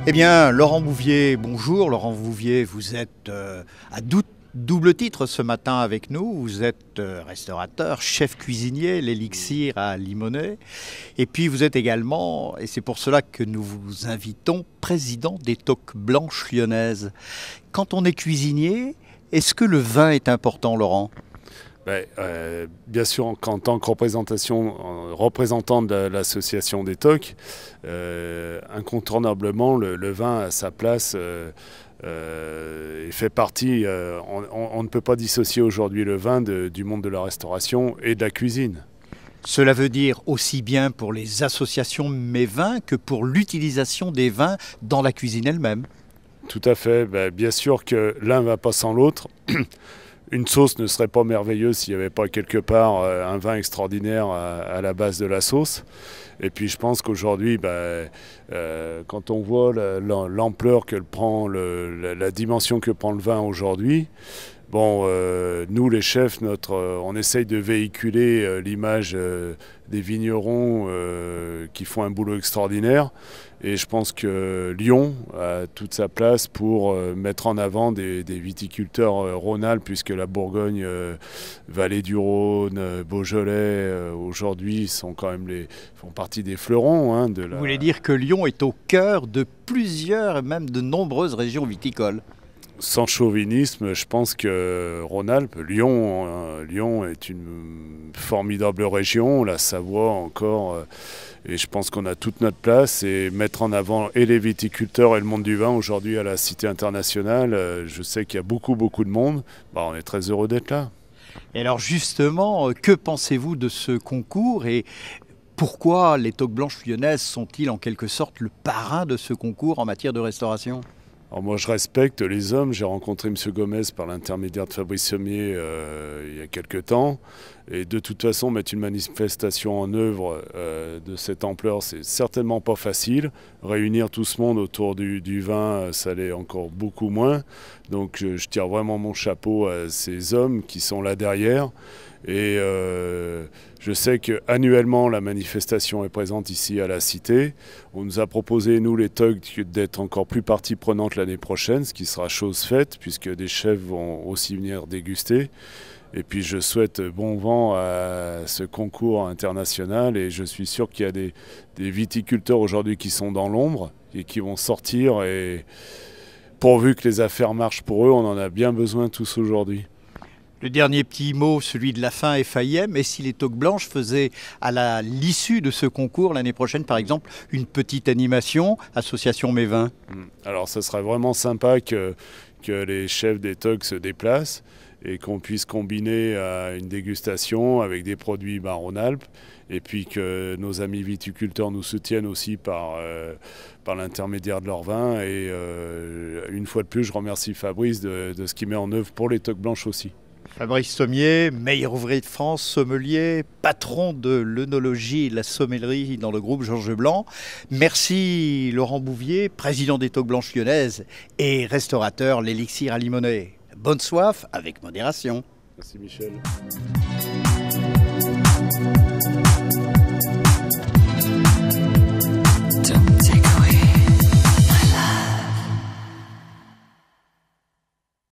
Eh bien, Laurent Bouvier, bonjour. Laurent Bouvier, vous êtes à double titre ce matin avec nous. Vous êtes restaurateur, chef cuisinier, l'Élixir à Limonest. Et puis vous êtes également, et c'est pour cela que nous vous invitons, président des Toques Blanches Lyonnaises. Quand on est cuisinier, est-ce que le vin est important, Laurent ? Bien sûr, en tant que représentant de l'association des TOC, incontournablement, le vin a sa place et fait partie. On ne peut pas dissocier aujourd'hui le vin du monde de la restauration et de la cuisine. Cela veut dire aussi bien pour les associations Mes-Vins que pour l'utilisation des vins dans la cuisine elle-même. Tout à fait. Bien sûr que l'un ne va pas sans l'autre. Une sauce ne serait pas merveilleuse s'il n'y avait pas quelque part un vin extraordinaire à la base de la sauce. Et puis je pense qu'aujourd'hui, quand on voit l'ampleur que prend, la dimension que prend le vin aujourd'hui, nous les chefs, on essaye de véhiculer l'image des vignerons qui font un boulot extraordinaire. Et je pense que Lyon a toute sa place pour mettre en avant des viticulteurs Rhône-Alpes, puisque la Bourgogne, Vallée du Rhône, Beaujolais, aujourd'hui font partie des fleurons. Vous voulez dire que Lyon est au cœur de plusieurs et même de nombreuses régions viticoles? Sans chauvinisme, je pense que Rhône-Alpes, Lyon est une formidable région, la Savoie encore, et je pense qu'on a toute notre place et mettre en avant et les viticulteurs et le monde du vin aujourd'hui à la Cité internationale. Je sais qu'il y a beaucoup de monde, on est très heureux d'être là. Et alors justement, que pensez-vous de ce concours et pourquoi les Toques Blanches Lyonnaises sont-ils en quelque sorte le parrain de ce concours en matière de restauration ? Alors moi je respecte les hommes, j'ai rencontré M. Gomez par l'intermédiaire de Fabrice Sommier il y a quelques temps, et de toute façon mettre une manifestation en œuvre de cette ampleur, c'est certainement pas facile. Réunir tout ce monde autour du vin, ça l'est encore beaucoup moins, donc je tire vraiment mon chapeau à ces hommes qui sont là derrière. Et je sais qu'annuellement, la manifestation est présente ici à la Cité. On nous a proposé, nous les TOC, d'être encore plus partie prenante l'année prochaine, ce qui sera chose faite, puisque des chefs vont aussi venir déguster. Et puis je souhaite bon vent à ce concours international, et je suis sûr qu'il y a des viticulteurs aujourd'hui qui sont dans l'ombre et qui vont sortir. Et pourvu que les affaires marchent pour eux, on en a bien besoin tous aujourd'hui. Le dernier petit mot, celui de la fin est faillet, mais si les Toques Blanches faisaient à l'issue de ce concours l'année prochaine, par exemple, une petite animation, association Mes-Vins. Alors ça serait vraiment sympa que les chefs des Toques se déplacent et qu'on puisse combiner une dégustation avec des produits Rhône-Alpes, et puis que nos amis viticulteurs nous soutiennent aussi par l'intermédiaire de leur vin. Et une fois de plus, je remercie Fabrice de ce qu'il met en œuvre pour les Toques Blanches aussi. Fabrice Sommier, meilleur ouvrier de France, sommelier, patron de l'œnologie et de la sommellerie dans le groupe Georges Blanc. Merci Laurent Bouvier, président des Toques Blanches Lyonnaises et restaurateur l'Élixir à Limonest. Bonne soif avec modération. Merci Michel.